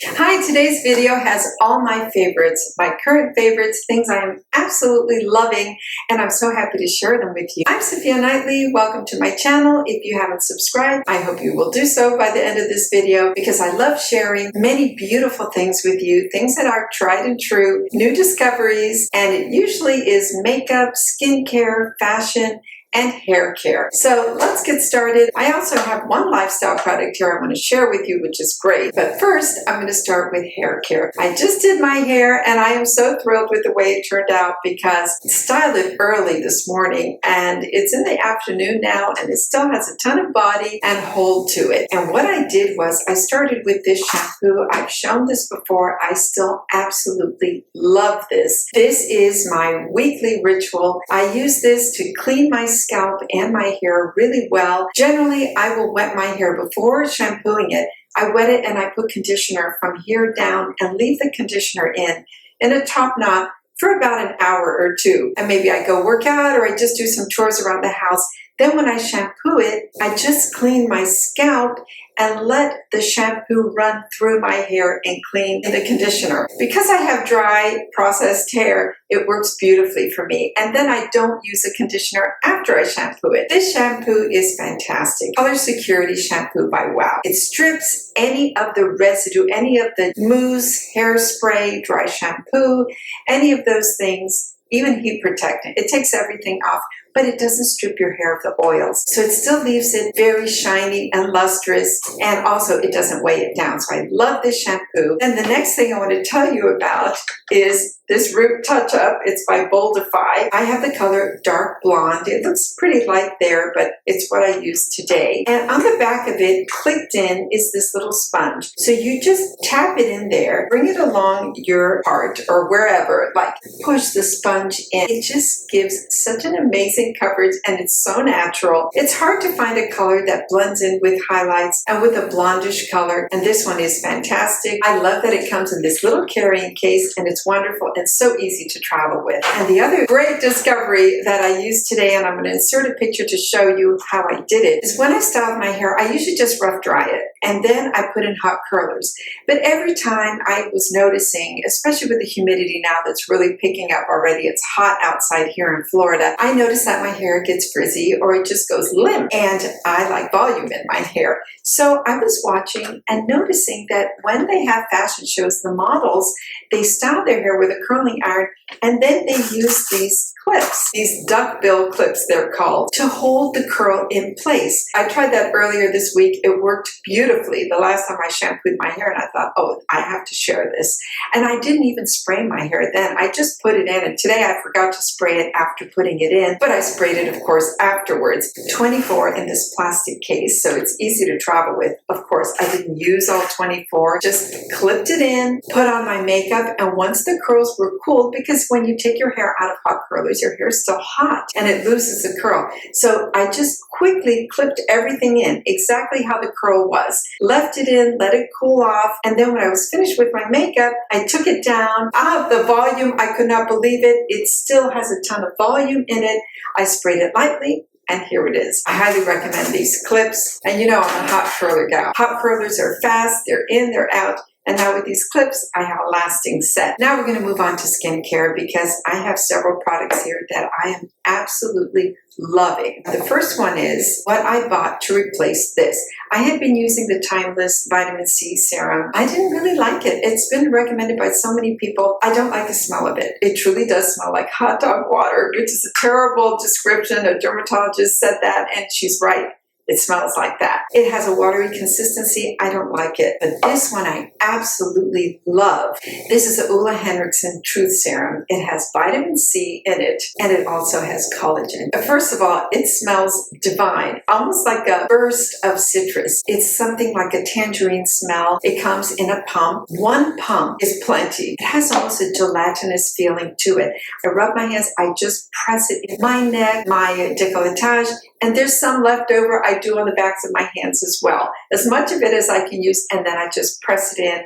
Hi, today's video has all my favorites, my current favorites, things I am absolutely loving, and I'm so happy to share them with you. I'm Sophia Knightley. Welcome to my channel. If you haven't subscribed, I hope you will do so by the end of this video because I love sharing many beautiful things with you, things that are tried and true, new discoveries, and it usually is makeup, skincare, fashion, and hair care. So let's get started. I also have one lifestyle product here I want to share with you, which is great. But first, I'm going to start with hair care. I just did my hair and I am so thrilled with the way it turned out because I styled it early this morning and it's in the afternoon now and it still has a ton of body and hold to it. And what I did was I started with this shampoo. I've shown this before. I still absolutely love this. This is my weekly ritual. I use this to clean my scalp and my hair really well. Generally, I will wet my hair before shampooing it. I wet it and I put conditioner from here down and leave the conditioner in a top knot for about an hour or two. And maybe I go work out or I just do some chores around the house. Then when I shampoo it, I just clean my scalp and let the shampoo run through my hair and clean the conditioner. Because I have dry, processed hair, it works beautifully for me. And then I don't use a conditioner after I shampoo it. This shampoo is fantastic. Color Security Shampoo by Wow. It strips any of the residue, any of the mousse, hairspray, dry shampoo, any of those things, even heat protectant. It takes everything off, but it doesn't strip your hair of the oils. So it still leaves it very shiny and lustrous, and also it doesn't weigh it down. So I love this shampoo. And the next thing I want to tell you about is this root touch-up. It's by Boldify. I have the color dark blonde. It looks pretty light there, but it's what I use today. And on the back of it, clicked in, is this little sponge. So you just tap it in there, bring it along your heart or wherever, like push the sponge in. It just gives such an amazing coverage and it's so natural. It's hard to find a color that blends in with highlights and with a blondish color, and this one is fantastic. I love that it comes in this little carrying case and it's wonderful. It's so easy to travel with. And the other great discovery that I used today, and I'm going to insert a picture to show you how I did it, is when I styled my hair, I usually just rough dry it and then I put in hot curlers. But every time I was noticing, especially with the humidity now that's really picking up already, it's hot outside here in Florida, I noticed that my hair gets frizzy or it just goes limp, and I like volume in my hair. So I was watching and noticing that when they have fashion shows, the models, they style their hair with a curling iron and then they use these clips, these duckbill clips they're called, to hold the curl in place. I tried that earlier this week. It worked beautifully the last time I shampooed my hair, and I thought, oh, I have to share this. And I didn't even spray my hair then. I just put it in, and today I forgot to spray it after putting it in, but I sprayed it, of course, afterwards. 24 in this plastic case, so it's easy to travel with. Of course, I didn't use all 24, just clipped it in, put on my makeup, and once the curls were cooled, because when you take your hair out of hot curlers, your hair is still hot and it loses the curl. So I just quickly clipped everything in exactly how the curl was, left it in, let it cool off, and then when I was finished with my makeup, I took it down. The volume, I could not believe it. It still has a ton of volume in it. I sprayed it lightly, and here it is. I highly recommend these clips. And you know, I'm a hot curler gal. Hot curlers are fast, they're in, they're out. And now with these clips, I have a lasting set. Now we're going to move on to skincare because I have several products here that I am absolutely loving. The first one is what I bought to replace this. I had been using the Timeless Vitamin C Serum. I didn't really like it. It's been recommended by so many people. I don't like the smell of it. It truly does smell like hot dog water, which is a terrible description. A dermatologist said that, and she's right. It smells like that. It has a watery consistency. I don't like it. But this one I absolutely love. This is the Ulla Henriksen Truth Serum. It has vitamin C in it, and it also has collagen. First of all, it smells divine, almost like a burst of citrus. It's something like a tangerine smell. It comes in a pump. One pump is plenty. It has almost a gelatinous feeling to it. I rub my hands. I just press it in my neck, my décolletage, and there's some left over. I do on the backs of my hands as well. As much of it as I can use, and then I just press it in.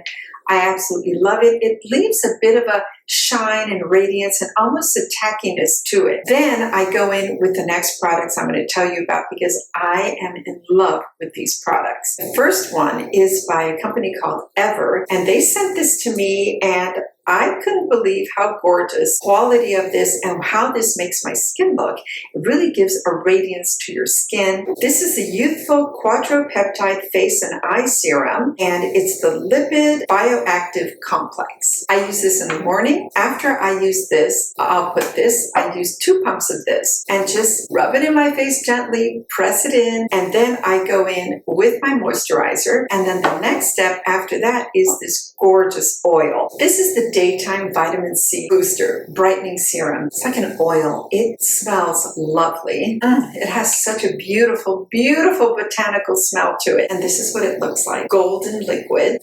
I absolutely love it. It leaves a bit of a shine and radiance and almost a tackiness to it. Then I go in with the next products I'm going to tell you about because I am in love with these products. The first one is by a company called Ever, and they sent this to me, and I couldn't believe how gorgeous quality of this and how this makes my skin look. It really gives a radiance to your skin. This is the Youthful Quadrupeptide Face and Eye Serum, and it's the Lipid Bioactive Complex. I use this in the morning. After I use this, I'll put this, I use 2 pumps of this and just rub it in my face gently, press it in, and then I go in with my moisturizer. And then the next step after that is this gorgeous oil. This is the Daytime Vitamin C Booster Brightening Serum. It's like an oil. It smells lovely. It has such a beautiful, beautiful botanical smell to it. And this is what it looks like. Golden liquid.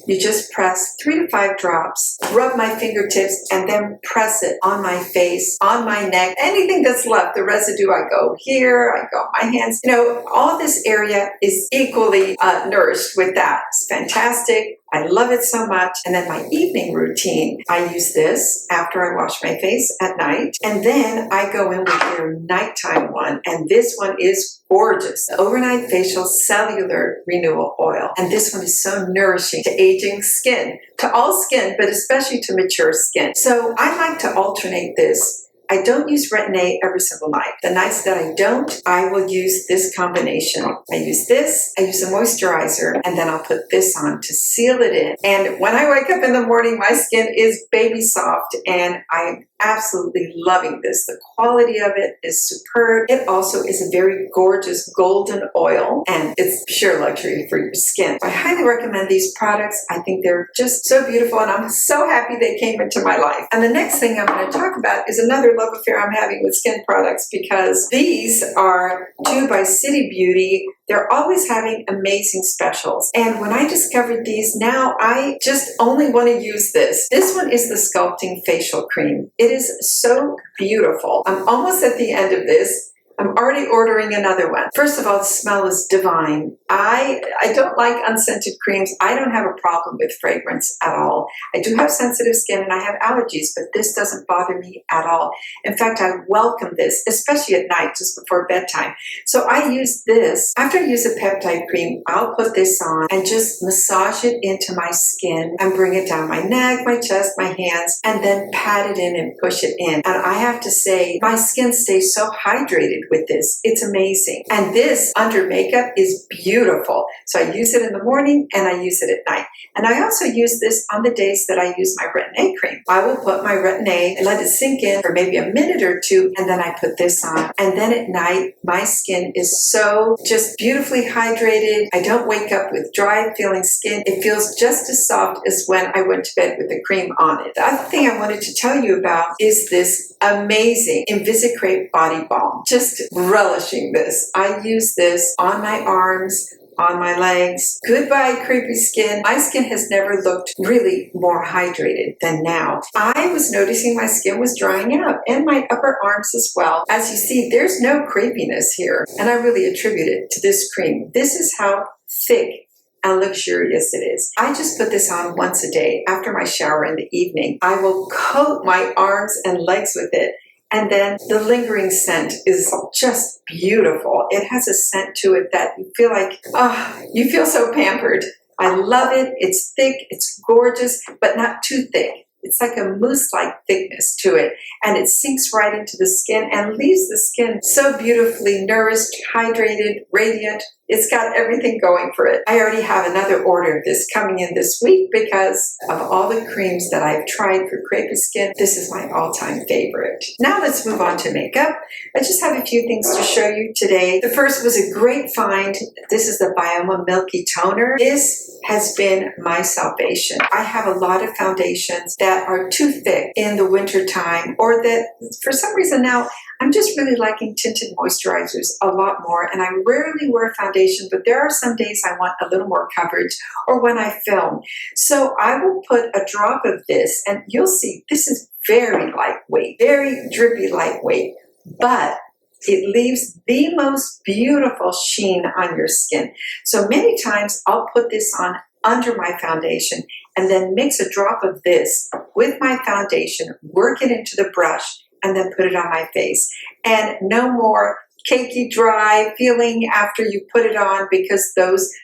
You just press 3 to 5 drops, rub my fingertips, and then press it on my face, on my neck, anything that's left, the residue, I go here, I go on my hands. You know, all this area is equally nourished with that. It's fantastic. I love it so much. And then my evening routine, I use this after I wash my face at night. And then I go in with their nighttime one. And this one is gorgeous. The Overnight Facial Cellular Renewal Oil. And this one is so nourishing to aging skin, to all skin, but especially to mature skin. So I like to alternate this. I don't use Retin-A every single night. The nights that I don't, I will use this combination. I use this, I use a moisturizer, and then I'll put this on to seal it in. And when I wake up in the morning, my skin is baby soft, and I'm absolutely loving this. The quality of it is superb. It also is a very gorgeous golden oil, and it's pure luxury for your skin. I highly recommend these products. I think they're just so beautiful, and I'm so happy they came into my life. And the next thing I'm going to talk about is another love affair I'm having with skin products, because these are 2 by City Beauty. They're always having amazing specials. And when I discovered these, now I just only want to use this. This one is the Sculpting Facial Cream. It is so beautiful. I'm almost at the end of this. I'm already ordering another one. First of all, the smell is divine. I don't like unscented creams. I don't have a problem with fragrance at all. I do have sensitive skin and I have allergies, but this doesn't bother me at all. In fact, I welcome this, especially at night, just before bedtime. So I use this. After I use a peptide cream, I'll put this on and just massage it into my skin and bring it down my neck, my chest, my hands, and then pat it in and push it in. And I have to say, my skin stays so hydrated with this. It's amazing. And this under makeup is beautiful. So I use it in the morning and I use it at night. And I also use this on the days that I use my Retin-A cream. I will put my Retin-A and let it sink in for maybe a minute or 2, and then I put this on. And then at night, my skin is so just beautifully hydrated. I don't wake up with dry feeling skin. It feels just as soft as when I went to bed with the cream on it. The other thing I wanted to tell you about is this amazing Invisicrepe Body Balm. Just relishing this. I use this on my arms, on my legs. Goodbye, creepy skin. My skin has never looked really more hydrated than now. I was noticing my skin was drying out, and my upper arms as well. As you see, there's no crepiness here, and I really attribute it to this cream. This is how thick and luxurious it is. I just put this on once a day after my shower in the evening. I will coat my arms and legs with it. And then the lingering scent is just beautiful. It has a scent to it that you feel like, you feel so pampered. I love it. It's thick, it's gorgeous, but not too thick. It's like a mousse-like thickness to it, and it sinks right into the skin and leaves the skin so beautifully nourished, hydrated, radiant. It's got everything going for it. I already have another order of this coming in this week because of all the creams that I've tried for crepey skin. This is my all-time favorite. Now let's move on to makeup. I just have a few things to show you today. The first was a great find. This is the Bioma Milky Toner. This has been my salvation. I have a lot of foundations that are too thick in the winter time, or that for some reason now I'm just really liking tinted moisturizers a lot more, and I rarely wear foundation, but there are some days I want a little more coverage, or when I film. So I will put a drop of this, and you'll see this is very lightweight, very drippy lightweight, but it leaves the most beautiful sheen on your skin. So many times I'll put this on under my foundation, and then mix a drop of this with my foundation, work it into the brush, and then put it on my face. And no more cakey, dry feeling after you put it on, because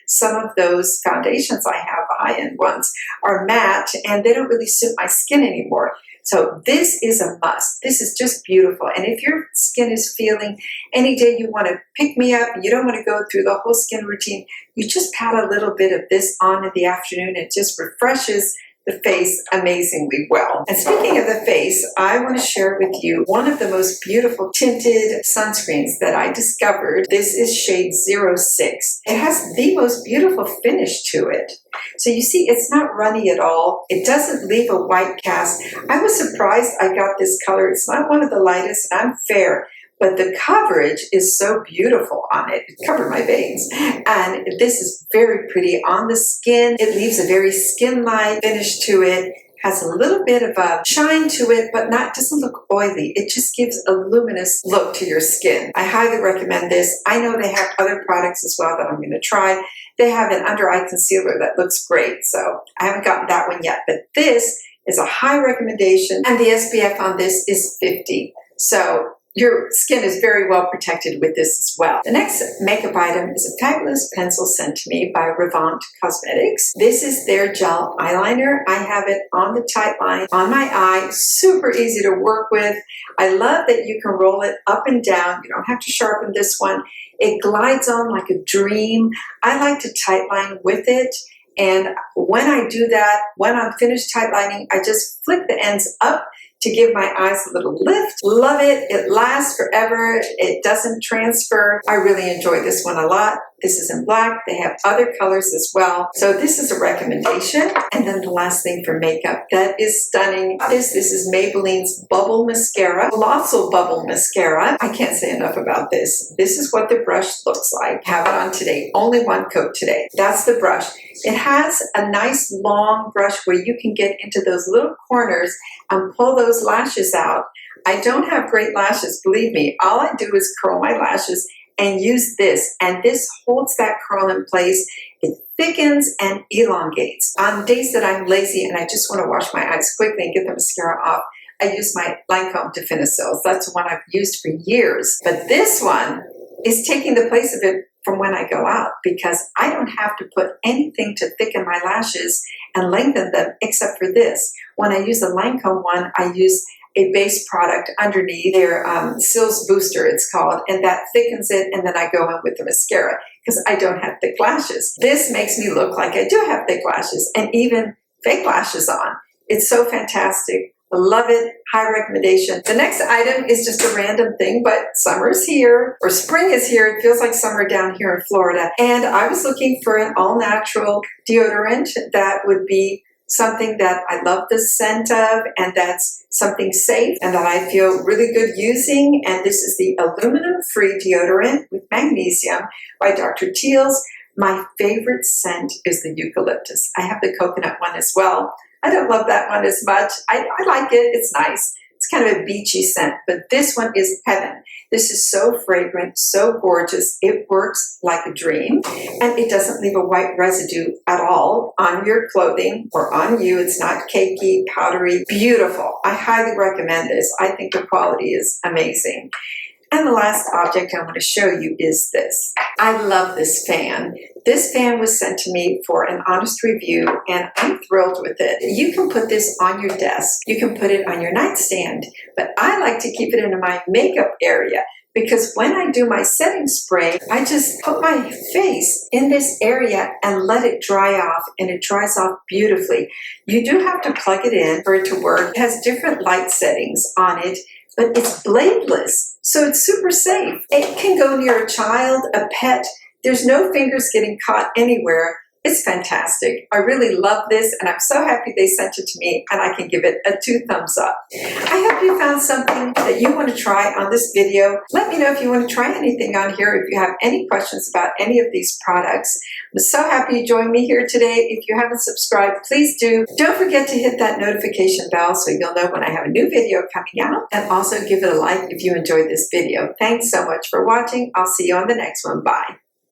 some of those foundations I have, high-end ones, are matte and they don't really suit my skin anymore. So this is a must. This is just beautiful. And if your skin is feeling any day you want to pick me up, you don't want to go through the whole skin routine, you just pat a little bit of this on in the afternoon. It just refreshes the face amazingly well. And speaking of the face, I want to share with you one of the most beautiful tinted sunscreens that I discovered. This is shade 06. It has the most beautiful finish to it. So you see, it's not runny at all. It doesn't leave a white cast. I was surprised I got this color. It's not one of the lightest, and I'm fair, but the coverage is so beautiful on it. It covered my veins. And this is very pretty on the skin. It leaves a very skin-like finish to it. Has a little bit of a shine to it, but doesn't look oily. It just gives a luminous look to your skin. I highly recommend this. I know they have other products as well that I'm going to try. They have an under-eye concealer that looks great, so I haven't gotten that one yet, but this is a high recommendation, and the SPF on this is 50. So your skin is very well protected with this as well. The next makeup item is a fabulous pencil sent to me by Revant Cosmetics. This is their gel eyeliner. I have it on the tight line on my eye. Super easy to work with. I love that you can roll it up and down. You don't have to sharpen this one. It glides on like a dream. I like to tight line with it. And when I do that, when I'm finished tight lining, I just flick the ends up to give my eyes a little lift. Love it. It lasts forever. It doesn't transfer. I really enjoy this one a lot. This is in black. They have other colors as well. So this is a recommendation. And then the last thing for makeup that is stunning. This is Maybelline's Bubble Mascara, Colossal Bubble Mascara. I can't say enough about this. This is what the brush looks like. Have it on today. Only one coat today. That's the brush. It has a nice long brush where you can get into those little corners and pull those lashes out. I don't have great lashes, believe me. All I do is curl my lashes and use this, and this holds that curl in place. It thickens and elongates. On days that I'm lazy and I just want to wash my eyes quickly and get the mascara off, I use my Lancome Definicils. That's the one I've used for years. But this one is taking the place of it from when I go out, because I don't have to put anything to thicken my lashes and lengthen them except for this. When I use the Lancome one, I use a base product underneath, their Sills Booster it's called, and that thickens it, and then I go in with the mascara because I don't have thick lashes. This makes me look like I do have thick lashes and even fake lashes on. It's so fantastic. I love it. High recommendation. The next item is just a random thing, but summer is here, or spring is here. It feels like summer down here in Florida. And I was looking for an all-natural deodorant that would be something that I love the scent of, and that's something safe and that I feel really good using. And this is the aluminum-free deodorant with magnesium by Dr. Teal's. My favorite scent is the eucalyptus. I have the coconut one as well. I don't love that one as much. I like it. It's nice. It's kind of a beachy scent, but this one is heaven. This is so fragrant, so gorgeous. It works like a dream, and it doesn't leave a white residue at all on your clothing or on you. It's not cakey, powdery, beautiful. I highly recommend this. I think the quality is amazing. And the last object I want to show you is this. I love this fan. This fan was sent to me for an honest review, and I'm thrilled with it. You can put this on your desk. You can put it on your nightstand, but I like to keep it in my makeup area, because when I do my setting spray, I just put my face in this area and let it dry off, and it dries off beautifully. You do have to plug it in for it to work. It has different light settings on it, but it's bladeless, so it's super safe. It can go near a child, a pet. There's no fingers getting caught anywhere. It's fantastic. I really love this, and I'm so happy they sent it to me, and I can give it a 2 thumbs up. I hope you found something that you want to try on this video. Let me know if you want to try anything on here, if you have any questions about any of these products. I'm so happy you joined me here today. If you haven't subscribed, please do. Don't forget to hit that notification bell so you'll know when I have a new video coming out, and also give it a like if you enjoyed this video. Thanks so much for watching. I'll see you on the next one. Bye.